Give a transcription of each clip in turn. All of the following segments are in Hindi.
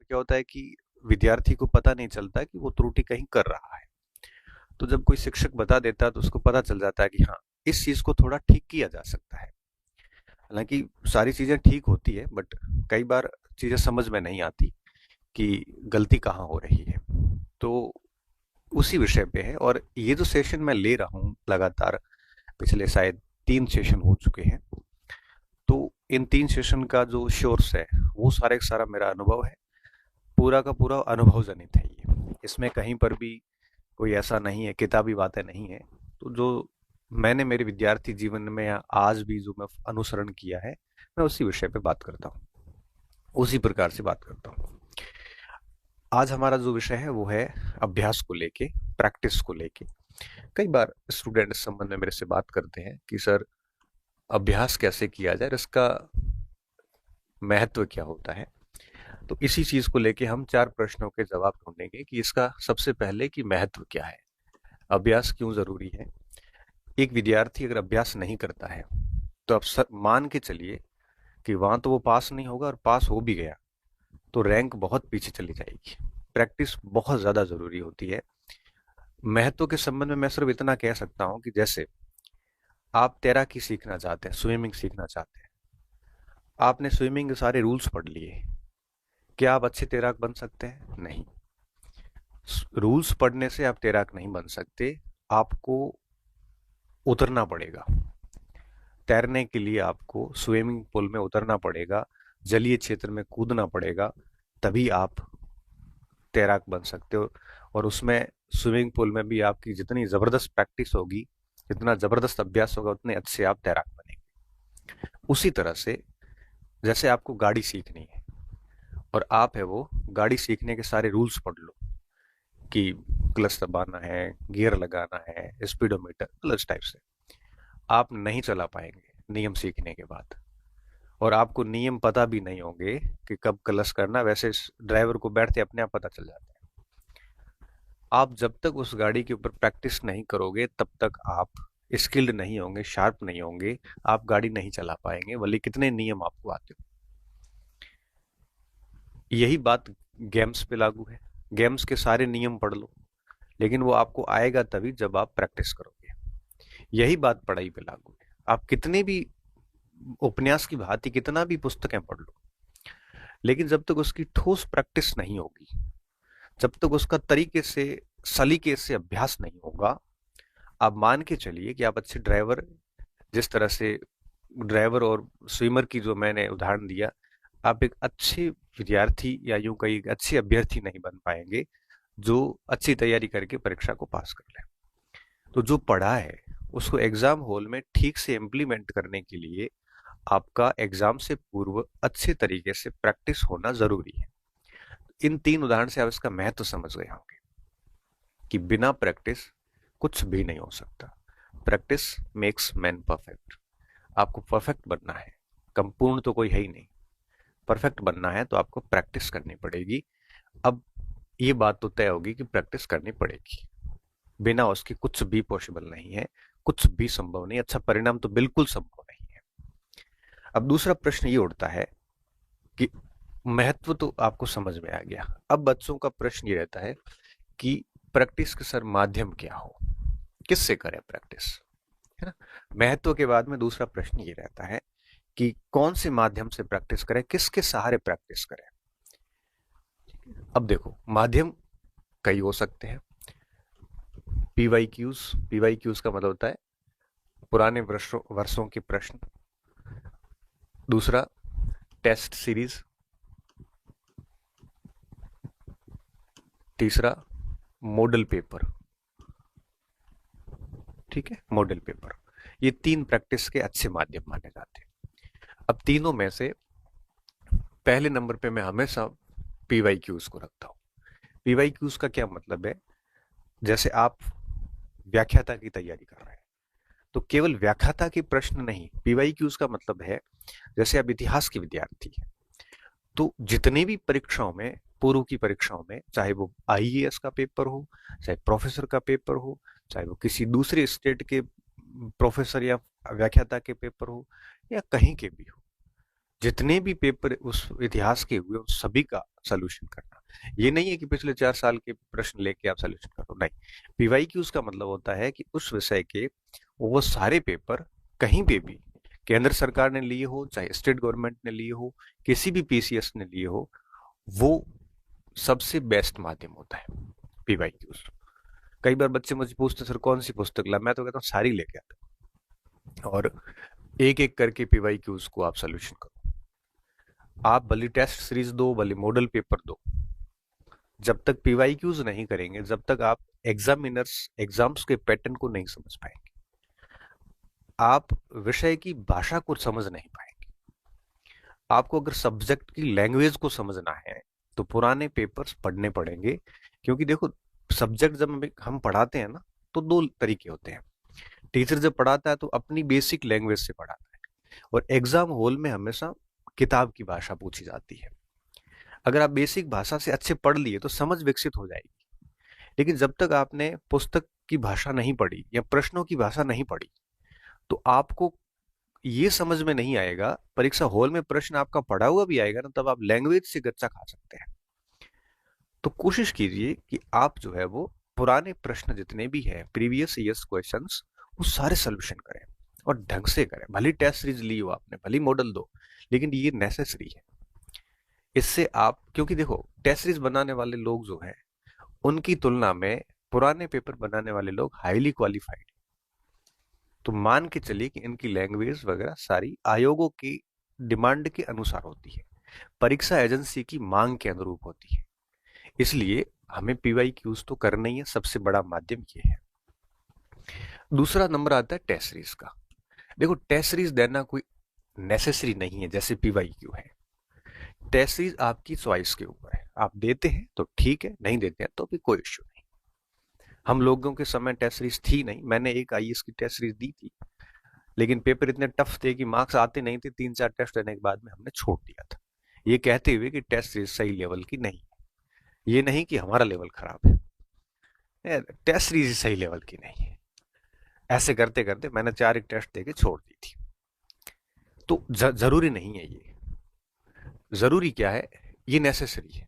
क्या होता है कि विद्यार्थी को पता नहीं चलता कि वो त्रुटि कहीं कर रहा है। तो जब कोई शिक्षक बता देता है तो उसको पता चल जाता है कि हाँ, इस चीज को थोड़ा ठीक किया जा सकता है। हालांकि सारी चीजें ठीक होती है, बट कई बार चीजें समझ में नहीं आती कि गलती कहाँ हो रही है। तो उसी विषय पे है, और ये जो सेशन मैं ले रहा हूँ लगातार, पिछले शायद 3 सेशन हो चुके हैं। तो इन 3 सेशन का जो सोर्स है, वो सारा का सारा मेरा अनुभव है। पूरा का पूरा अनुभव जनित है ये। इसमें कहीं पर भी कोई ऐसा नहीं है, किताबी बातें नहीं है। तो जो मैंने मेरे विद्यार्थी जीवन में या आज भी जो मैं अनुसरण किया है, मैं उसी विषय पे बात करता हूँ, उसी प्रकार से बात करता हूँ। आज हमारा जो विषय है वो है अभ्यास को लेके, प्रैक्टिस को लेके। कई बार स्टूडेंट इस संबंध में मेरे से बात करते हैं कि सर, अभ्यास कैसे किया जाए, इसका महत्व क्या होता है। तो इसी चीज को लेके हम 4 प्रश्नों के जवाब ढूंढेंगे कि इसका सबसे पहले कि महत्व क्या है, अभ्यास क्यों जरूरी है। एक विद्यार्थी अगर अभ्यास नहीं करता है तो आप मान के चलिए कि वहां तो वो पास नहीं होगा, और पास हो भी गया तो रैंक बहुत पीछे चली जाएगी। प्रैक्टिस बहुत ज्यादा जरूरी होती है। महत्व के संबंध में मैं सिर्फ इतना कह सकता हूं कि जैसे आप तैराकी सीखना चाहते हैं, स्विमिंग सीखना चाहते हैं, आपने स्विमिंग के सारे रूल्स पढ़ लिए, क्या आप अच्छे तैराक बन सकते हैं? नहीं। रूल्स पढ़ने से आप तैराक नहीं बन सकते। आपको उतरना पड़ेगा। तैरने के लिए आपको स्विमिंग पूल में उतरना पड़ेगा, जलीय क्षेत्र में कूदना पड़ेगा, तभी आप तैराक बन सकते हो। और उसमें स्विमिंग पूल में भी आपकी जितनी जबरदस्त प्रैक्टिस होगी, जितना जबरदस्त अभ्यास होगा, उतने अच्छे आप तैराक बनेंगे। उसी तरह से जैसे आपको गाड़ी सीखनी है, और आप है वो गाड़ी सीखने के सारे रूल्स पढ़ लो कि क्लच दबाना है, गियर लगाना है, स्पीडोमीटर, क्लच टाइप से आप नहीं चला पाएंगे नियम सीखने के बाद। और आपको नियम पता भी नहीं होंगे कि कब क्लच करना, वैसे ड्राइवर को बैठते अपने आप पता चल जाता है। आप जब तक उस गाड़ी के ऊपर प्रैक्टिस नहीं करोगे तब तक आप स्किल्ड नहीं होंगे, शार्प नहीं होंगे, आप गाड़ी नहीं चला पाएंगे, भले कितने नियम आपको आते हो। यही बात गेम्स पे लागू है। गेम्स के सारे नियम पढ़ लो, लेकिन वो आपको आएगा तभी जब आप प्रैक्टिस करोगे। यही बात पढ़ाई पे लागू है। आप कितने भी उपन्यास की भांति कितना भी पुस्तकें पढ़ लो, लेकिन जब तक उसकी ठोस प्रैक्टिस नहीं होगी, जब तक उसका तरीके से सलीके से अभ्यास नहीं होगा, आप मान के चलिए कि आप अच्छे ड्राइवर, जिस तरह से ड्राइवर और स्विमर की जो मैंने उदाहरण दिया, आप एक अच्छे विद्यार्थी या यूं कहीं अच्छे अभ्यर्थी नहीं बन पाएंगे जो अच्छी तैयारी करके परीक्षा को पास कर ले। तो जो पढ़ा है उसको एग्जाम हॉल में ठीक से इम्प्लीमेंट करने के लिए आपका एग्जाम से पूर्व अच्छे तरीके से प्रैक्टिस होना जरूरी है। इन 3 उदाहरण से आप इसका महत्व समझ गए होंगे कि बिना प्रैक्टिस कुछ भी नहीं हो सकता। Practice makes man perfect. आपको परफेक्ट बनना है, संपूर्ण तो कोई है ही नहीं, परफेक्ट बनना है तो आपको प्रैक्टिस करनी पड़ेगी। अब ये बात तो तय होगी कि प्रैक्टिस करनी पड़ेगी, बिना उसके कुछ भी पॉसिबल नहीं है, कुछ भी संभव नहीं, अच्छा परिणाम तो बिल्कुल संभव नहीं है। अब दूसरा प्रश्न ये उठता है कि महत्व तो आपको समझ में आ गया, अब बच्चों का प्रश्न ये रहता है कि प्रैक्टिस के सर माध्यम क्या हो, किससे करें प्रैक्टिस, है ना। महत्व के बाद में दूसरा प्रश्न ये रहता है कि कौन से माध्यम से प्रैक्टिस करें, किसके सहारे प्रैक्टिस करें। अब देखो, माध्यम कई हो सकते हैं। पीवाईक्यूज, पीवाईक्यूज का मतलब होता है पुराने वर्षों वर्षों के प्रश्न। दूसरा, टेस्ट सीरीज। तीसरा, मॉडल पेपर। ठीक है, मॉडल पेपर। ये 3 प्रैक्टिस के अच्छे माध्यम माने जाते हैं। अब तीनों में से पहले नंबर पे मैं हमेशा पीवाईक्यूज को रखता हूँ। पीवाईक्यूज का क्या मतलब है, जैसे आप व्याख्याता की तैयारी कर रहे हैं तो केवल व्याख्याता के प्रश्न नहीं, पीवाईक्यूज का मतलब है जैसे आप इतिहास के विद्यार्थी हैं तो जितने भी परीक्षाओं में, पूर्व की परीक्षाओं में, चाहे वो आईएएस का पेपर हो, चाहे प्रोफेसर का पेपर हो, चाहे वो किसी दूसरे स्टेट के प्रोफेसर या व्याख्याता के पेपर हो, या कहीं के भी हो, जितने भी पेपर उस इतिहास के हुए उस सभी का सॉल्यूशन करना। ये नहीं है कि पिछले 4 साल के प्रश्न लेके आप सॉल्यूशन करो, नहीं। पीवाईक्यूज का मतलब होता है कि उस विषय के वो सारे पेपर कहीं पे भी केंद्र सरकार ने लिए हो चाहे स्टेट गवर्नमेंट ने लिए हो, किसी भी पीसीएस ने लिए हो, वो सबसे बेस्ट माध्यम होता है पीवाईक्यूज। कई बार बच्चे मुझे पूछते सर कौन सी पुस्तक ला, मैं तो कहता हूँ सारी लेके आता हूँ, और एक एक करके पीवाईक्यूज को आप सोल्यूशन करो। आप भले टेस्ट सीरीज दो, भले मॉडल पेपर दो, जब तक पीवाईक्यूज नहीं करेंगे, जब तक आप एग्जामिनर्स एग्जाम्स के पैटर्न को नहीं समझ पाएंगे, आप विषय की भाषा को समझ नहीं पाएंगे। आपको अगर सब्जेक्ट की लैंग्वेज को समझना है तो पुराने पेपर्स पढ़ने पड़ेंगे, क्योंकि देखो सब्जेक्ट जब हम पढ़ाते हैं ना, तो दो तरीके होते हैं। टीचर जब पढ़ाता है तो अपनी बेसिक लैंग्वेज से पढ़ाता है, और एग्जाम हॉल में हमेशा किताब की भाषा पूछी जाती है। अगर आप बेसिक भाषा से अच्छे पढ़ लिए तो समझ विकसित हो जाएगी, लेकिन जब तक आपने पुस्तक की भाषा नहीं पढ़ी या प्रश्नों की भाषा नहीं पढ़ी, तो आपको ये समझ में नहीं आएगा। परीक्षा हॉल में प्रश्न आपका पढ़ा हुआ भी आएगा ना, तब आप लैंग्वेज से गच्चा खा सकते हैं। तो कोशिश कीजिए कि आप जो है वो पुराने प्रश्न जितने भी हैं, प्रीवियस ईयर्स क्वेश्चंस, वो सारे सोल्यूशन करें और ढंग से करें। भली टेस्ट सीरीज ली हो आपने, भली मॉडल दो, लेकिन ये नेसेसरी है। इससे आप, क्योंकि देखो टेस्ट सीरीज बनाने वाले लोग जो हैं, उनकी तुलना में पुराने पेपर बनाने वाले लोग हाईली क्वालिफाइड। तो मान के चलिए कि इनकी लैंग्वेज वगैरह सारी आयोगों की डिमांड के अनुसार होती है, परीक्षा एजेंसी की मांग के अनुरूप होती है। इसलिए हमें पीवाईक्यूज तो करना ही है, सबसे बड़ा माध्यम ये है। दूसरा नंबर आता है टेस्ट सीरीज का। देखो टेस्ट सीरीज देना कोई नेसेसरी नहीं है जैसे पीवाईक्यू है। टेस्ट सीरीज आपकी चॉइस के ऊपर है, आप देते हैं तो ठीक है, नहीं देते हैं तो भी कोई इश्यू नहीं। हम लोगों के समय टेस्ट सीरीज थी नहीं, मैंने एक आईएएस की टेस्ट सीरीज दी थी, लेकिन पेपर इतने टफ थे कि मार्क्स आते नहीं थे, 3-4 टेस्ट देने के बाद में हमने छोड़ दिया था, ये कहते हुए कि टेस्ट सीरीज सही लेवल की नहीं है। ये नहीं कि हमारा लेवल खराब है, टेस्ट सीरीज सही लेवल की नहीं है। ऐसे करते करते मैंने 4 एक टेस्ट देके छोड़ दी थी। तो जरूरी नहीं है ये, जरूरी क्या है, ये नेसेसरी है,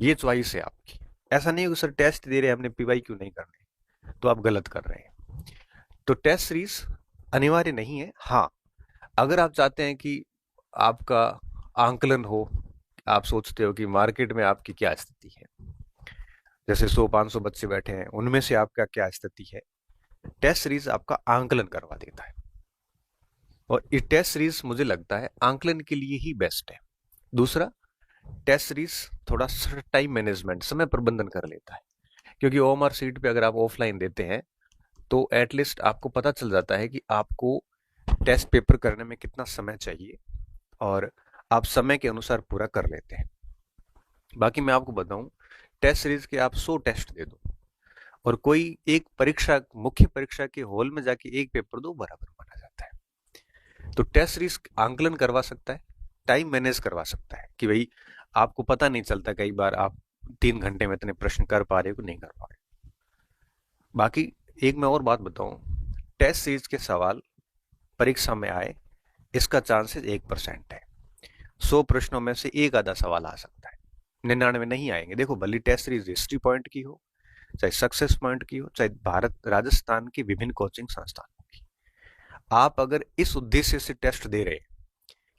ये चॉइस है आपकी। ऐसा नहीं है कि सर टेस्ट दे रहे हैं हमने पीवाई क्यों नहीं करने, तो आप गलत कर रहे हैं। तो टेस्ट सीरीज अनिवार्य नहीं है। हाँ, अगर आप चाहते हैं कि आपका आंकलन हो, आप सोचते हो कि मार्केट में आपकी क्या स्थिति है, जैसे 100-500 बच्चे बैठे हैं, उनमें से आपका क्या स्थिति है, टेस्ट सीरीज आपका आंकलन करवा देता है। और ये टेस्ट सीरीज मुझे लगता है आंकलन के लिए ही बेस्ट है। दूसरा, टेस्ट सीरीज थोड़ा टाइम मैनेजमेंट, समय प्रबंधन कर लेता है, क्योंकि ओएमआर सीट पे अगर आप ऑफलाइन देते हैं तो एटलीस्ट आपको पता चल जाता है कि आपको टेस्ट पेपर करने में कितना समय चाहिए, और आप समय के अनुसार पूरा कर लेते हैं। बाकी मैं आपको बताऊं, टेस्ट सीरीज के आप 100 टेस्ट दे दो और कोई एक परीक्षा, मुख्य परीक्षा के हॉल में जाके एक पेपर दो, बराबर माना जाता है। तो टेस्ट सीरीज आंकलन करवा सकता है, टाइम मैनेज करवा सकता है कि भाई आपको पता नहीं चलता कई बार आप 3 घंटे में इतने प्रश्न कर पा रहे हो कि नहीं कर पा रहे। बाकी एक मैं और बात बताऊं, टेस्ट सीरीज के सवाल परीक्षा में आए इसका चांसेस 1% है। 100 प्रश्नों में से एक आधा सवाल आ सकता है, 99 नहीं आएंगे। देखो भली टेस्ट सीरीज हिस्ट्री पॉइंट की हो, चाहे सक्सेस पॉइंट की हो, चाहे भारत राजस्थान की विभिन्न कोचिंग संस्थानों की, आप अगर इस उद्देश्य से टेस्ट दे रहे हैं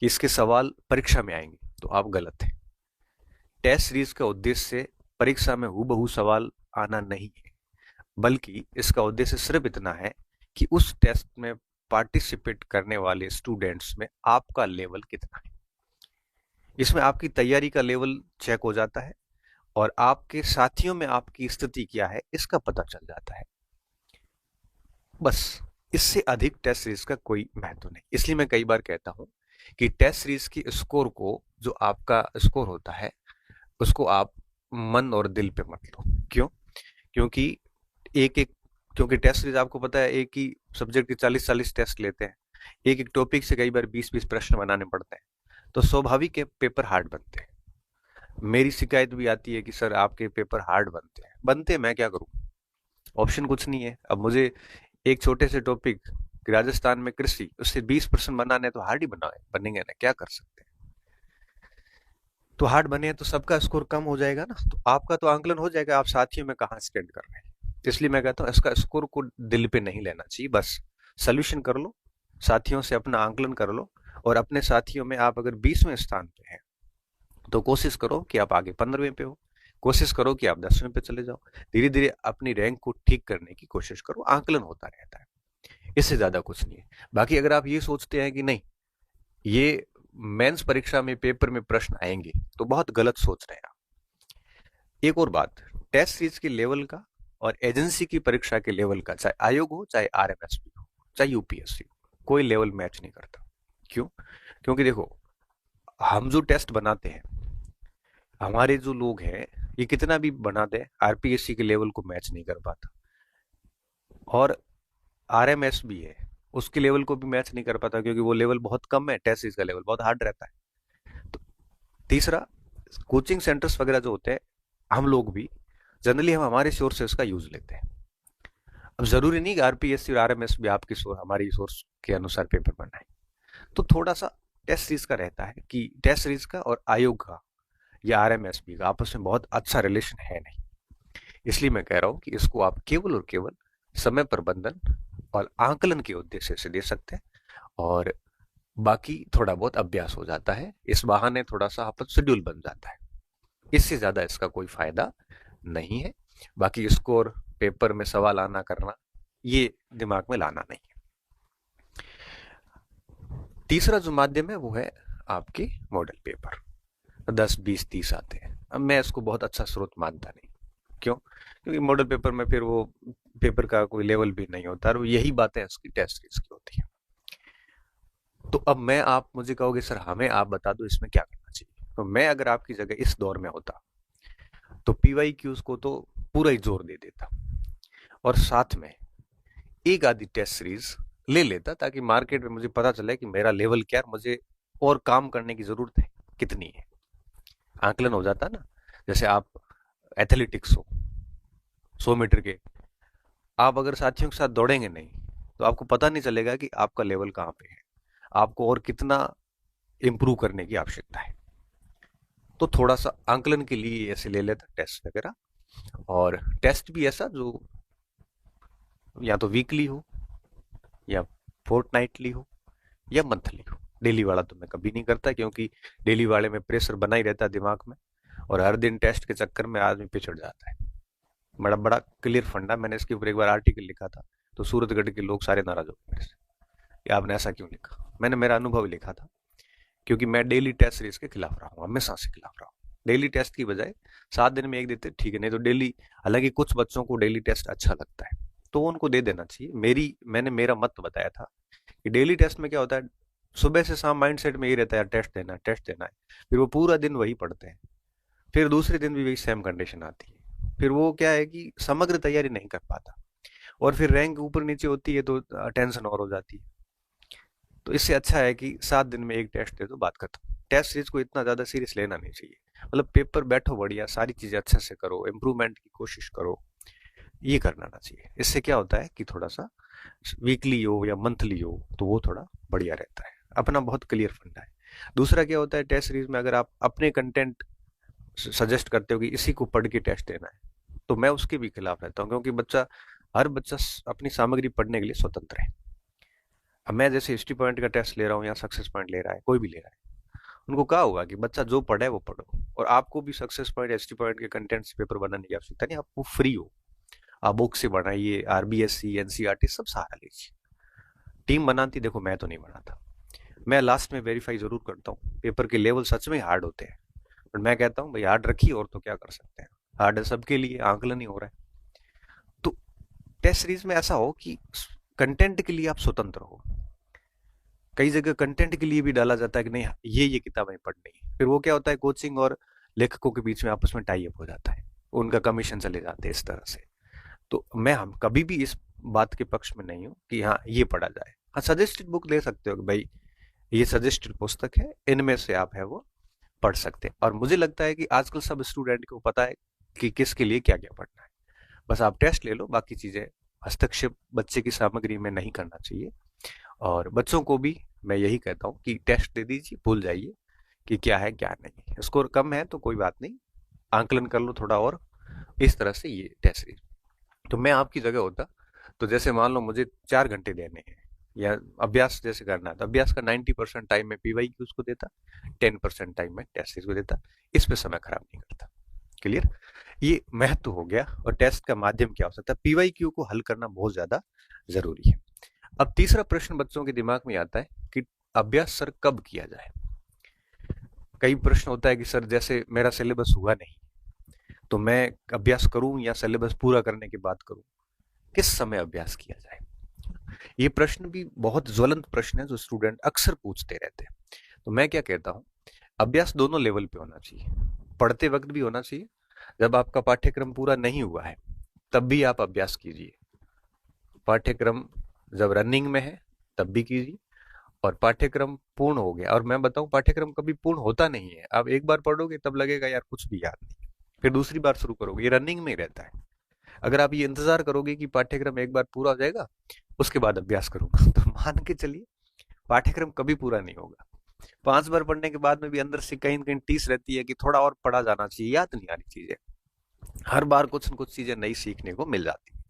कि इसके सवाल परीक्षा में आएंगे, तो आप गलत हैं। टेस्ट सीरीज का उद्देश्य परीक्षा में हूबहू सवाल आना नहीं है, बल्कि इसका उद्देश्य सिर्फ इतना है कि उस टेस्ट में पार्टिसिपेट करने वाले स्टूडेंट्स में आपका लेवल कितना है। इसमें आपकी तैयारी का लेवल चेक हो जाता है और आपके साथियों में आपकी स्थिति क्या है इसका पता चल जाता है। बस, इससे अधिक टेस्ट सीरीज का कोई महत्व नहीं। इसलिए मैं कई बार कहता हूं कि टेस्ट सीरीज की स्कोर को, जो आपका स्कोर होता है, उसको आप मन और दिल पे मत लो। क्यों? क्योंकि एक एक क्योंकि टेस्ट सीरीज आपको पता है एक ही सब्जेक्ट के 40-40 टेस्ट लेते हैं, एक एक टॉपिक से कई बार 20-20 प्रश्न बनाने पड़ते हैं, तो स्वाभाविक है पेपर हार्ड बनते हैं। मेरी शिकायत भी आती है कि सर आपके पेपर हार्ड बनते हैं, मैं क्या करूं, ऑप्शन कुछ नहीं है। अब मुझे एक छोटे से टॉपिक राजस्थान में कृषि, उससे 20 प्रश्न बनाने तो हार्ड ही बनेंगे ना, क्या कर सकते हैं। तो हार्ड बने हैं तो सबका स्कोर कम हो जाएगा ना, तो आपका तो आंकलन हो जाएगा आप साथियों में कहाँ स्टैंड कर रहे हैं। इसलिए मैं कहता हूँ इसका स्कोर को दिल पे नहीं लेना चाहिए, बस सोल्यूशन कर लो, साथियों से अपना आंकलन कर लो, और अपने साथियों में आप अगर 20वें स्थान पे हैं तो कोशिश करो कि आप आगे 15वें पे हो, कोशिश करो कि आप 10वें पे चले जाओ। धीरे धीरे अपनी रैंक को ठीक करने की कोशिश करो, आंकलन होता रहता है, इससे ज्यादा कुछ नहीं है। बाकी अगर आप ये सोचते हैं कि नहीं, ये मेंस परीक्षा में पेपर में प्रश्न आएंगे, तो बहुत गलत सोच रहे हैं आप। एक और बात, टेस्ट सीरीज के लेवल का और एजेंसी की परीक्षा के लेवल का, चाहे आयोग हो, चाहे आरएमएसपी हो, चाहे यूपीएससी हो, कोई लेवल मैच नहीं करता। क्यों? क्योंकि देखो, हम जो टेस्ट बनाते हैं, हमारे जो लोग हैं, ये कितना भी बना दे, आरपीएससी के लेवल को मैच नहीं कर पाता। और आरएमएस भी है, उसके लेवल को भी मैच नहीं कर पाता, क्योंकि वो लेवल बहुत कम है, टेस्ट सीरीज का लेवल बहुत हार्ड रहता है। तो तीसरा, कोचिंग सेंटर्स वगैरह जो होते हैं, हम लोग भी जनरली हम हमारे सोर्सेस का यूज लेते हैं। अब जरूरी नहीं कि आरपीएससी और आरएमएस भी आपकी हमारी सोर्स के अनुसार पेपर बनाए। तो थोड़ा सा टेस्ट सीरीज का रहता है कि टेस्ट सीरीज का और आयोग का या आरएमएसबी का आपस में बहुत अच्छा रिलेशन है नहीं। इसलिए मैं कह रहा हूं कि इसको आप केवल और केवल समय प्रबंधन और आंकलन के उद्देश्य से दे सकते हैं, और बाकी थोड़ा बहुत अभ्यास हो जाता है, इस बहाने थोड़ा सा आपका शेड्यूल बन जाता है। इससे ज्यादा इसका कोई फायदा नहीं है। बाकी स्कोर, पेपर में सवाल आना करना, ये दिमाग में लाना नहीं है। तीसरा जो माध्यम है वो है आपके मॉडल पेपर, 10, 20, 30 आते हैं। अब मैं इसको बहुत अच्छा स्रोत मानता नहीं। क्यों? क्योंकि मॉडल पेपर में फिर वो पेपर का कोई लेवल भी नहीं होता, और यही बातें इसकी टेस्ट सीरीज की होती है। तो अब मैं, आप मुझे कहोगे सर हमें आप बता दो इसमें क्या करना चाहिए, तो मैं अगर आपकी जगह इस दौर में होता तो पीवाई क्यूज को तो पूरा ही जोर दे देता, और साथ में एक आधी टेस्ट सीरीज ले लेता, ताकि मार्केट में मुझे पता चले कि मेरा लेवल क्या है, मुझे और काम करने की जरूरत है कितनी है, आकलन हो जाता ना। जैसे आप एथलेटिक्स हो, 100 मीटर के, आप अगर साथियों के साथ दौड़ेंगे नहीं तो आपको पता नहीं चलेगा कि आपका लेवल कहाँ पे है, आपको और कितना इम्प्रूव करने की आवश्यकता है। तो थोड़ा सा आंकलन के लिए ऐसे ले लेता टेस्ट वगैरह, और टेस्ट भी ऐसा जो या तो वीकली हो, या फोर्टनाइटली हो, या मंथली हो। डेली वाला तो मैं कभी नहीं करता, क्योंकि डेली वाले में प्रेशर बना ही रहता है दिमाग में, और हर दिन टेस्ट के चक्कर में आदमी पिछड़ जाता है। बड़ा बड़ा क्लियर फंडा, मैंने इसके ऊपर एक बार आर्टिकल लिखा था, तो सूरतगढ़ के लोग सारे नाराज हो गए मेरे से कि आपने ऐसा क्यों लिखा। मैंने मेरा अनुभव लिखा था, क्योंकि मैं डेली टेस्ट सीरीज के खिलाफ रहा हूँ, हमेशा से खिलाफ रहा हूँ। डेली टेस्ट की बजाय 7 दिन में एक देते ठीक है, नहीं तो डेली, हालांकि कुछ बच्चों को डेली टेस्ट अच्छा लगता है तो उनको दे देना चाहिए। मैंने मेरा मत बताया था कि डेली टेस्ट में क्या होता है, सुबह से शाम माइंड सेट में ये रहता है टेस्ट देना है, टेस्ट देना है, फिर वो पूरा दिन वही पढ़ते हैं, फिर दूसरे दिन भी वही सेम कंडीशन आती है, फिर वो क्या है कि समग्र तैयारी नहीं कर पाता, और फिर रैंक ऊपर नीचे होती है तो टेंशन और हो जाती है। तो इससे अच्छा है कि 7 दिन में एक टेस्ट दे दो, बात खत्म। टेस्ट सीरीज को इतना ज्यादा सीरियस लेना नहीं चाहिए, मतलब पेपर बैठो बढ़िया, सारी चीजें अच्छे से करो, इम्प्रूवमेंट की कोशिश करो, ये करना ना चाहिए। इससे क्या होता है कि थोड़ा सा वीकली हो या मंथली हो तो वो थोड़ा बढ़िया रहता है, अपना बहुत क्लियर फंडा है। दूसरा क्या होता है, टेस्ट सीरीज में अगर आप अपने कंटेंट सजेस्ट करते हो कि इसी को पढ़ के टेस्ट देना है, तो मैं उसके भी खिलाफ रहता हूँ, क्योंकि हर बच्चा अपनी सामग्री पढ़ने के लिए स्वतंत्र है। अब मैं जैसे हिस्ट्री पॉइंट का टेस्ट ले रहा हूँ या सक्सेस पॉइंट ले रहा है, कोई भी ले रहा है, उनको कहा होगा कि बच्चा जो पढ़े वो पढ़ो, और आपको भी सक्सेस पॉइंट, हिस्ट्री पॉइंट के कंटेंट से पेपर बनाने की आवश्यकता नहीं, आपको फ्री हो, आप बुक से बनाइए, आरबीएससी, एनसीईआरटी सब सहारा लीजिए। टीम बनाती, देखो मैं तो नहीं बनाता, मैं लास्ट में वेरीफाई जरूर करता हूँ, पेपर के लेवल सच में हार्ड होते हैं, बट मैं कहता हूँ भाई हार्ड रखिए, और तो क्या कर सकते हैं, हार्ड है सबके लिए, आंकलन ही हो रहा है। तो टेस्ट सीरीज में ऐसा हो कि कंटेंट के लिए आप स्वतंत्र हो। कई जगह कंटेंट के लिए भी डाला जाता है कि नहीं ये किताबें पढ़नी है, फिर वो क्या होता है, कोचिंग और लेखकों के बीच में आपस में टाई अप हो जाता है, उनका कमीशन चले जाते हैं इस तरह से। तो मैं, हम कभी भी इस बात के पक्ष में नहीं हूँ कि हाँ ये पढ़ा जाए। हाँ, सजेस्टेड बुक ले सकते हो कि भाई ये सजेस्टेड पुस्तक है, इनमें से आप है वो पढ़ सकते हैं। और मुझे लगता है कि आजकल सब स्टूडेंट को पता है कि किसके लिए क्या क्या पढ़ना है, बस आप टेस्ट ले लो, बाकी चीजें हस्तक्षेप बच्चे की सामग्री में नहीं करना चाहिए। और बच्चों को भी मैं यही कहता हूँ कि टेस्ट दे दीजिए, भूल जाइए, कि क्या है क्या नहीं। स्कोर कम है तो कोई बात नहीं, आंकलन कर लो थोड़ा और। इस तरह से ये टेस्ट सीरीज। तो मैं आपकी जगह होता तो जैसे मान लो मुझे 4 घंटे देने हैं या अभ्यास जैसे करना है, तो अभ्यास का 90% टाइम में पीवाई की उसको देता, 10% टाइम में टेस्ट सीरीज को देता। इस पे समय खराब नहीं करता। क्लियर? ये महत्व हो गया। और टेस्ट का माध्यम क्या हो सकता है, पीवाई क्यू को हल करना बहुत ज्यादा जरूरी है। अब तीसरा प्रश्न बच्चों के दिमाग में आता है कि अभ्यास सर कब किया जाए। कई प्रश्न होता है कि सर जैसे मेरा सिलेबस हुआ नहीं तो मैं अभ्यास करूं या सिलेबस पूरा करने के बाद करूं, किस समय अभ्यास किया जाए। ये प्रश्न भी बहुत ज्वलंत प्रश्न है जो स्टूडेंट अक्सर पूछते रहते हैं। तो मैं क्या कहता हूं, अभ्यास दोनों लेवल पे होना चाहिए। पढ़ते वक्त भी होना चाहिए, जब आपका पाठ्यक्रम पूरा नहीं हुआ है तब भी आप अभ्यास कीजिए। पाठ्यक्रम जब रनिंग में है तब भी कीजिए, और पाठ्यक्रम पूर्ण हो गया, और मैं बताऊं पाठ्यक्रम कभी पूर्ण होता नहीं है। आप एक बार पढ़ोगे तब लगेगा यार कुछ भी याद नहीं, फिर दूसरी बार शुरू करोगे, ये रनिंग में ही रहता है। अगर आप ये इंतजार करोगे कि पाठ्यक्रम एक बार पूरा हो जाएगा उसके बाद अभ्यास करूंगा, तो मान के चलिए पाठ्यक्रम कभी पूरा नहीं होगा। 5 बार पढ़ने के बाद में भी अंदर से कहीं न कहीं टीस रहती है कि थोड़ा और पढ़ा जाना चाहिए, याद नहीं आ रही चीजें। हर बार कुछ न कुछ चीजें नई सीखने को मिल जाती है।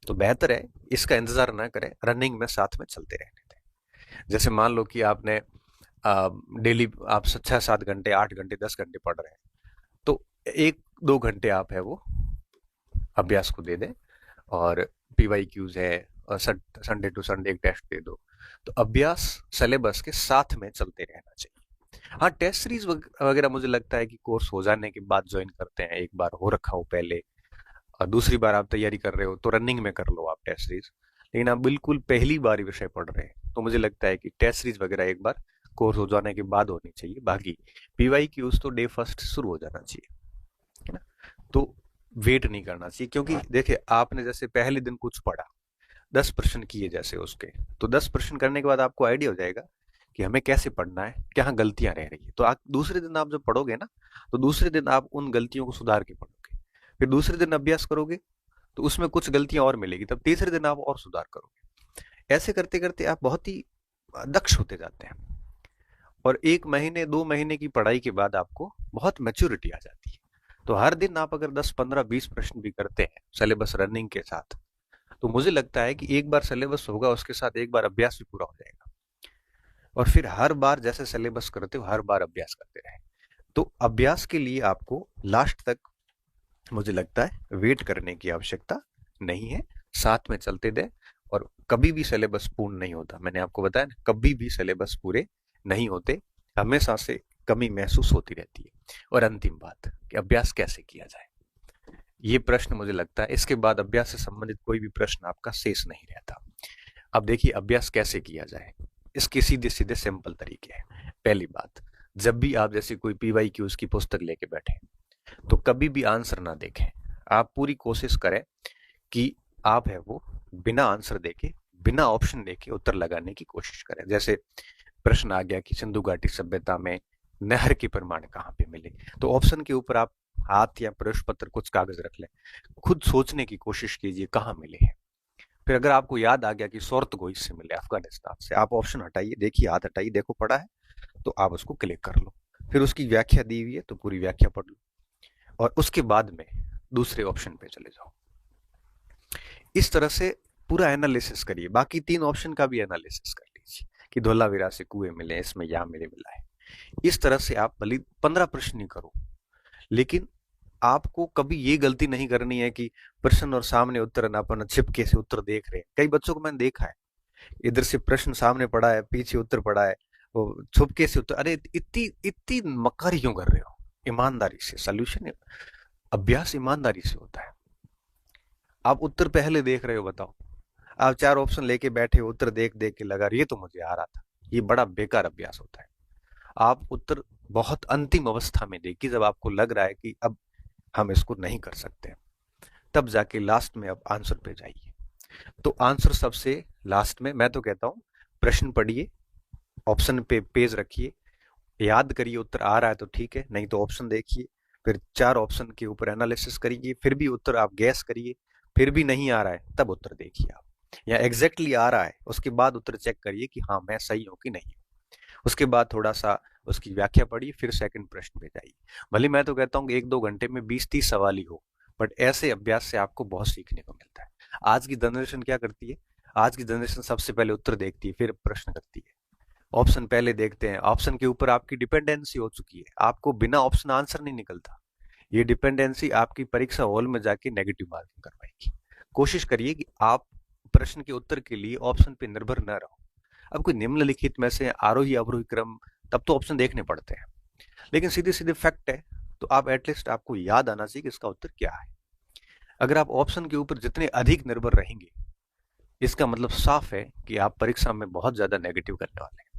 तो बेहतर है इसका इंतजार ना करें, रनिंग में साथ में चलते रहने दें। जैसे मान लो कि आपने डेली आप 6-7 घंटे, 8 घंटे, 10 घंटे पढ़ रहे हैं, तो 1-2 घंटे आप है वो अभ्यास को दे दें। और पीवाई क्यूज है, और संडे टू संडे एक टेस्ट दे दो। तो अभ्यास सिलेबस के साथ में चलते रहना चाहिए। हाँ, टेस्ट सीरीज वगैरह मुझे लगता है कि कोर्स हो जाने के बाद ज्वाइन करते हैं, एक बार हो रखा हो पहले और दूसरी बार आप तैयारी कर रहे हो तो रनिंग में कर लो आप टेस्ट सीरीज। लेकिन आप बिल्कुल पहली बार ही विषय पढ़ रहे हैं तो मुझे लगता है कि टेस्ट सीरीज वगैरह एक बार कोर्स हो जाने के बाद होनी चाहिए। बाकी पीवाई क्यूज तो डे फर्स्ट शुरू हो जाना चाहिए, है ना। तो वेट नहीं करना चाहिए, क्योंकि देखिए आपने जैसे पहले दिन कुछ पढ़ा, 10 प्रश्न किए जैसे उसके, तो 10 प्रश्न करने के बाद आपको आइडिया हो जाएगा कि हमें कैसे पढ़ना है, क्या गलतियां रह रही है। तो आप दूसरे दिन आप जब पढ़ोगे ना, तो दूसरे दिन आप उन गलतियों को सुधार के पढ़ोगे। फिर दूसरे दिन अभ्यास करोगे तो उसमें कुछ गलतियां और मिलेगी, तब तीसरे दिन आप और सुधार करोगे। ऐसे करते करते आप बहुत ही दक्ष होते जाते हैं। और 1 महीने 2 महीने की पढ़ाई के बाद आपको बहुत मैच्योरिटी आ जाती है। तो हर दिन आप अगर 10 15 20 प्रश्न भी करते हैं सिलेबस रनिंग के साथ, तो मुझे लगता है कि एक बार सिलेबस होगा उसके साथ एक बार अभ्यास भी पूरा हो जाएगा। और फिर हर बार जैसे सिलेबस करते हो हर बार अभ्यास करते रहे। तो अभ्यास के लिए आपको लास्ट तक मुझे लगता है वेट करने की आवश्यकता नहीं है, साथ में चलते दे। और कभी भी सिलेबस पूर्ण नहीं होता, मैंने आपको बताया ना, कभी भी सिलेबस पूरे नहीं होते, हमेशा से कमी महसूस होती रहती है। और अंतिम बात कि अभ्यास कैसे किया जाए, ये प्रश्न मुझे लगता है इसके बाद अभ्यास से संबंधित कोई भी प्रश्न आपका शेष नहीं रहता। अब देखिए अभ्यास कैसे किया जाए, इसके सीधे सीधे सिंपल तरीके हैं। पहली बात, जब भी आप जैसे कोई पीवाई क्यूज की पुस्तक लेके बैठे तो कभी भी आंसर ना देखें। आप पूरी कोशिश करें कि आप है वो बिना आंसर देके, बिना ऑप्शन देके उत्तर लगाने की कोशिश करें। जैसे प्रश्न आ गया कि सिंधु घाटी सभ्यता में नहर के प्रमाण कहाँ पे मिले, तो ऑप्शन के ऊपर आप हाथ या प्रश्न पत्र कुछ कागज रख लें, खुद सोचने की कोशिश कीजिए कहाँ मिले हैं। फिर अगर आपको याद आ गया कि सोर्तगोई से मिले अफगानिस्तान से, आप ऑप्शन हटाइए, देखिए हाथ हटाइए, देखो पढ़ा है तो आप उसको क्लिक कर लो। फिर उसकी व्याख्या दी हुई है तो पूरी व्याख्या पढ़ लो, और उसके बाद में दूसरे ऑप्शन पे चले जाओ। इस तरह से पूरा एनालिसिस करिए, बाकी 3 ऑप्शन का भी एनालिसिस कर लीजिए कि धोलावीरा से कुएं मिले, इसमें यहाँ मिले मिला है। इस तरह से आप भले 15 प्रश्न ही करो, लेकिन आपको कभी ये गलती नहीं करनी है कि प्रश्न और सामने उत्तर ना अपन छिपके से उत्तर देख रहे हैं। कई बच्चों को मैंने देखा है, इधर से प्रश्न सामने पड़ा है, पीछे उत्तर पड़ा है, वो छुपके से उत्तर। अरे इतनी इतनी मक्कारी क्यों कर रहे हो? ईमानदारी से सॉल्यूशन, अभ्यास ईमानदारी से होता है। आप उत्तर पहले देख रहे हो, बताओ आप 4 ऑप्शन लेके बैठे हो, उत्तर देख देख के लगा ये तो मुझे आ रहा था, ये बड़ा बेकार अभ्यास होता है। आप उत्तर बहुत अंतिम अवस्था में देखिए, जब आपको लग रहा है कि अब हम इसको नहीं कर सकते, तब जाके लास्ट में अब आंसर पे जाइए। तो आंसर सबसे लास्ट में। मैं तो कहता हूं प्रश्न पढ़िए, ऑप्शन पे पेज रखिए, याद करिए, उत्तर आ रहा है तो ठीक है, नहीं तो ऑप्शन देखिए, फिर 4 ऑप्शन के ऊपर एनालिसिस करिए, फिर भी उत्तर आप गैस करिए, फिर भी नहीं आ रहा है तब उत्तर देखिए आप, या एग्जैक्टली आ रहा है उसके बाद उत्तर चेक करिए कि हाँ मैं सही हूं कि नहीं। उसके बाद थोड़ा सा उसकी व्याख्या पढ़िए, फिर सेकंड प्रश्न पे जाइए। भले मैं तो कहता हूँ कि 1-2 घंटे में 20-30 सवाल ही हो, बट ऐसे अभ्यास से आपको बहुत सीखने को मिलता है। आज की जनरेशन क्या करती है? आज की जनरेशन सबसे पहले उत्तर देखती है, फिर प्रश्न करती है। ऑप्शन पहले देखते हैं, ऑप्शन के ऊपर आपकी डिपेंडेंसी हो चुकी है, आपको बिना ऑप्शन आंसर नहीं निकलता। ये डिपेंडेंसी आपकी परीक्षा हॉल में जाके नेगेटिव मार्किंग करवाएगी। कोशिश करिए कि आप प्रश्न के उत्तर के लिए ऑप्शन पे निर्भर न रहो। अब कोई निम्नलिखित में से आरोही अवरोही क्रम, तब तो ऑप्शन देखने पड़ते हैं, लेकिन सीधे सीधे फैक्ट है, तो आप एटलीस्ट आपको याद आना चाहिए कि इसका उत्तर क्या है। अगर आप ऑप्शन के ऊपर जितने अधिक निर्भर रहेंगे, इसका मतलब साफ है कि आप परीक्षा में बहुत ज्यादा नेगेटिव करने वाले हैं।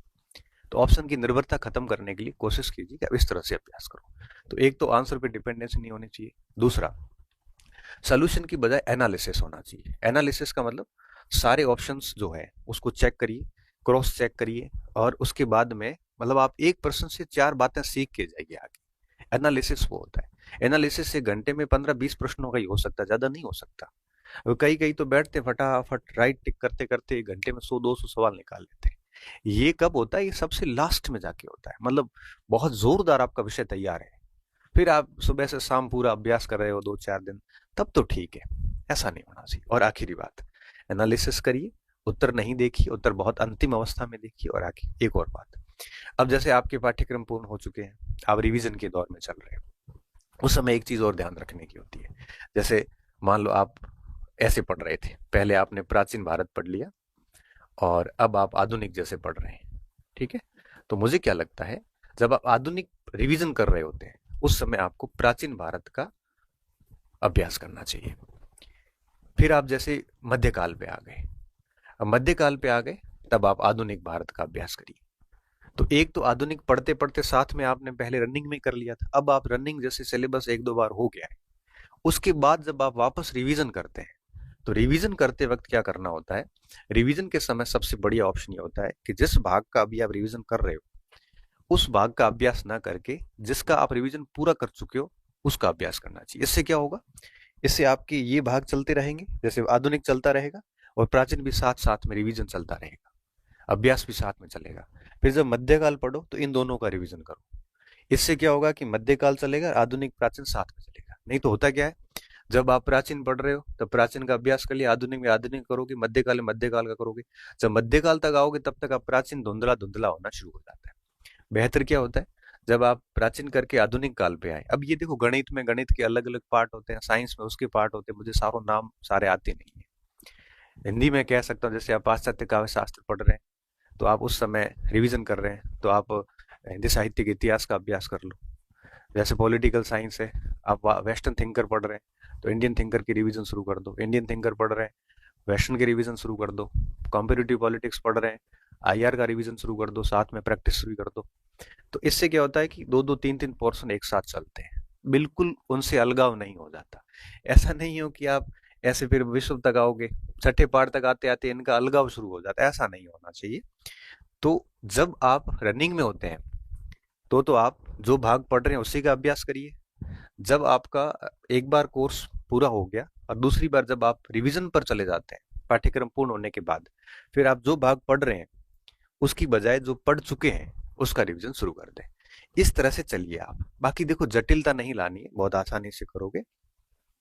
तो ऑप्शन की निर्भरता खत्म करने के लिए कोशिश कीजिए कि आप इस तरह से अभ्यास करो। तो एक तो आंसर पे डिपेंडेंसी नहीं होनी चाहिए। दूसरा, सोल्यूशन की बजाय एनालिसिस होना चाहिए। एनालिसिस का मतलब सारे ऑप्शंस जो है उसको चेक करिए, क्रॉस चेक करिए, और उसके बाद में मतलब आप एक प्रश्न से 4 बातें सीख के जाइए आगे। एनालिसिस वो होता है। एनालिसिस से घंटे में 15-20 प्रश्नों का ही हो सकता है, ज्यादा नहीं हो सकता। कई कई तो बैठते फटाफट राइट टिक करते करते घंटे में 100-200 सवाल निकाल लेते हैं। ये कब होता है? ये सबसे लास्ट में जाके होता है। मतलब बहुत जोरदार आपका विषय तैयार है, फिर आप सुबह से शाम पूरा अभ्यास कर रहे हो 2-4 दिन, तब तो ठीक है। ऐसा नहीं होना चाहिए। और आखिरी बात, एनालिसिस करिए, उत्तर नहीं देखिए, उत्तर बहुत अंतिम अवस्था में देखिए। और आगे एक और बात, अब जैसे आपके पाठ्यक्रम पूर्ण हो चुके हैं, आप रिवीजन के दौर में चल रहे हो, उस समय एक चीज और ध्यान रखने की होती है। जैसे मान लो आप ऐसे पढ़ रहे थे, पहले आपने प्राचीन भारत पढ़ लिया और अब आप आधुनिक जैसे पढ़ रहे हैं, ठीक है? तो मुझे क्या लगता है, जब आप आधुनिक रिवीजन कर रहे होते हैं, उस समय आपको प्राचीन भारत का अभ्यास करना चाहिए। फिर आप जैसे मध्यकाल पे आ गए, अब मध्यकाल पे आ गए, तब आप आधुनिक भारत का अभ्यास करिए। तो एक तो आधुनिक पढ़ते पढ़ते साथ में आपने पहले रनिंग में कर लिया था, अब आप रनिंग जैसे सिलेबस 1-2 बार हो गया है, उसके बाद जब आप वापस रिवीजन करते हैं, तो रिवीजन करते वक्त क्या करना होता है? रिवीजन के समय सबसे बढ़िया ऑप्शन ये होता है कि जिस भाग का अभी आप रिवीजन कर रहे हो, उस भाग का अभ्यास ना करके जिसका आप रिवीजन पूरा कर चुके हो उसका अभ्यास करना चाहिए। इससे क्या होगा? इससे आपके ये भाग चलते रहेंगे, जैसे आधुनिक चलता रहेगा और प्राचीन भी साथ साथ में रिवीजन चलता रहेगा, अभ्यास भी साथ में चलेगा। फिर जब मध्यकाल पढ़ो तो इन दोनों का रिवीजन करो। इससे क्या होगा कि मध्यकाल चलेगा, आधुनिक प्राचीन साथ में चलेगा। नहीं तो होता क्या है, जब आप प्राचीन पढ़ रहे हो तब प्राचीन का अभ्यास कर लिया, आधुनिक में आधुनिक करोगे, मध्यकाल में मध्यकाल का करोगे। जब मध्यकाल तक आओगे तब तक आप प्राचीन धुंधला धुंधला होना शुरू हो जाता है। बेहतर क्या होता है, जब आप प्राचीन करके आधुनिक काल पे आए। अब ये देखो, गणित में गणित के अलग अलग पार्ट होते हैं, साइंस में उसके पार्ट होते हैं, मुझे सारों नाम सारे आते नहीं है। हिंदी में कह सकता हूँ, जैसे आप पाश्चात्य काव्य शास्त्र पढ़ रहे हैं तो आप उस समय रिवीजन कर रहे हैं, तो आप हिंदी साहित्य के इतिहास का अभ्यास कर लो। जैसे पॉलिटिकल साइंस है, आप वेस्टर्न थिंकर पढ़ रहे हैं तो इंडियन थिंकर की रिवीजन शुरू कर दो। इंडियन थिंकर पढ़ रहे हैं, वेस्टर्न की रिवीजन शुरू कर दो। कॉम्पिटिटिव पॉलिटिक्स पढ़ रहे हैं, आईआर का रिवीजन शुरू कर दो, साथ में प्रैक्टिस शुरू कर दो। तो इससे क्या होता है कि 2-2 3-3 पोर्शन एक साथ चलते हैं, बिल्कुल उनसे अलगाव नहीं हो जाता। ऐसा नहीं हो कि आप ऐसे फिर विश्व तक आओगे, छठे पाठ तक आते आते इनका अलगाव शुरू हो जाता है, ऐसा नहीं होना चाहिए। तो जब आप रनिंग में होते हैं तो आप जो भाग पढ़ रहे हैं उसी का अभ्यास करिए। जब आपका एक बार कोर्स पूरा हो गया और दूसरी बार जब आप रिवीजन पर चले जाते हैं पाठ्यक्रम पूर्ण होने के बाद, फिर आप जो भाग पढ़ रहे हैं उसकी बजाय जो पढ़ चुके हैं उसका रिवीजन शुरू कर दें। इस तरह से चलिए आप। बाकी देखो, जटिलता नहीं लानी है, बहुत आसानी से करोगे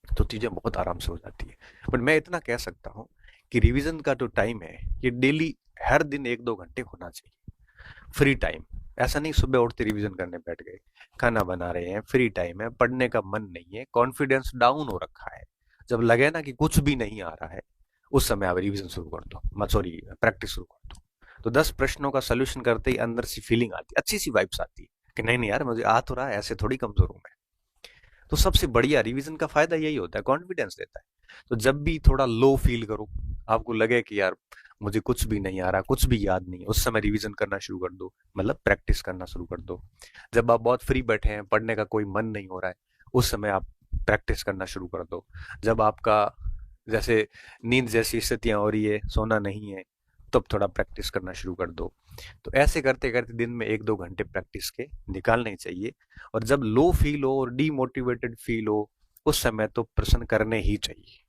तो चीजें बहुत आराम से हो जाती है। बट मैं इतना कह सकता हूँ कि रिवीजन का जो टाइम है ये डेली हर दिन 1-2 घंटे होना चाहिए। फ्री टाइम, ऐसा नहीं सुबह उठते रिवीजन करने बैठ गए, खाना बना रहे हैं, फ्री टाइम है, पढ़ने का मन नहीं है, कॉन्फिडेंस डाउन हो रखा है, जब लगे ना कि कुछ भी नहीं आ रहा है, उस समय आप रिवीजन शुरू कर दो, सॉरी प्रैक्टिस शुरू कर दो। तो 10 प्रश्नों का सोल्यूशन करते ही अंदर से फीलिंग आती है, अच्छी सी वाइब्स आती है कि नहीं नहीं यार मुझे आ तो रहा है, ऐसे थोड़ी कमजोर हूं मैं। तो सबसे बढ़िया रिवीजन का फायदा यही होता है, कॉन्फिडेंस देता है। तो जब भी थोड़ा लो फील करो, आपको लगे कि यार मुझे कुछ भी नहीं आ रहा, कुछ भी याद नहीं है, उस समय रिवीजन करना शुरू कर दो, मतलब प्रैक्टिस करना शुरू कर दो। जब आप बहुत फ्री बैठे हैं, पढ़ने का कोई मन नहीं हो रहा है, उस समय आप प्रैक्टिस करना शुरू कर दो। जब आपका जैसे नींद जैसी स्थितियां हो रही है, सोना नहीं है, तब थोड़ा प्रैक्टिस करना शुरू कर दो। तो ऐसे करते करते दिन में 1-2 घंटे प्रैक्टिस के निकालने चाहिए। और जब लो फील हो और डीमोटिवेटेड फील हो, उस समय तो प्रश्न करने ही चाहिए।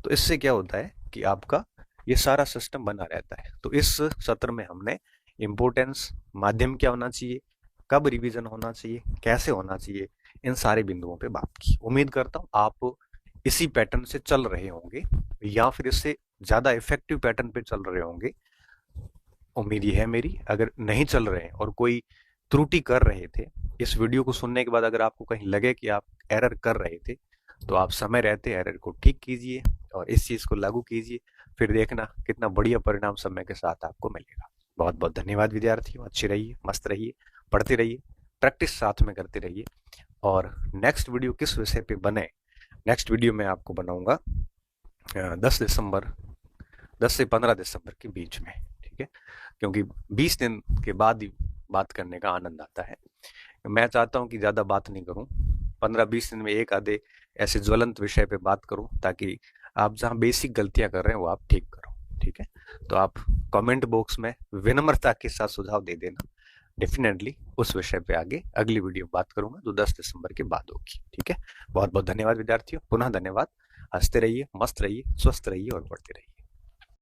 तो इससे क्या होता है कि आपका ये सारा सिस्टम बना रहता है। तो इस सत्र में हमने इम्पोर्टेंस, माध्यम क्या होना चाहिए, कब रिवीजन होना चाहिए, कैसे होना चाहिए, इन सारे बिंदुओं पे बात की। उम्मीद करता हूँ आप इसी पैटर्न से चल रहे होंगे या फिर इससे ज्यादा इफेक्टिव पैटर्न पे चल रहे होंगे। उम्मीद ये है मेरी। अगर नहीं चल रहे हैं और कोई त्रुटि कर रहे थे, इस वीडियो को सुनने के बाद अगर आपको कहीं लगे कि आप एरर कर रहे थे, तो आप समय रहते एरर को ठीक कीजिए और इस चीज को लागू कीजिए। फिर देखना कितना बढ़िया परिणाम समय के साथ आपको मिलेगा। बहुत बहुत धन्यवाद विद्यार्थियों। अच्छे रहिए, मस्त रहिए, पढ़ते रहिए, प्रैक्टिस साथ में करते रहिए। और नेक्स्ट वीडियो किस विषय पे बने, नेक्स्ट वीडियो में आपको बनाऊंगा 10 दिसंबर, 10 से 15 दिसंबर के बीच में, ठीक है? क्योंकि 20 दिन के बाद ही बात करने का आनंद आता है। मैं चाहता हूं कि ज्यादा बात नहीं करूं, 15-20 दिन में एक आधे ऐसे ज्वलंत विषय पे बात करूं, ताकि आप जहां बेसिक गलतियां कर रहे हैं वो आप ठीक करो, ठीक है? तो आप कमेंट बॉक्स में विनम्रता के साथ सुझाव दे देना। डेफिनेटली उस विषय पे आगे अगली वीडियो बात करूंगा जो 10 दिसंबर के बाद होगी, ठीक है? बहुत बहुत धन्यवाद विद्यार्थियों, पुनः धन्यवाद। हंसते रहिए, मस्त रहिए, स्वस्थ रहिए और पढ़ते रहिए।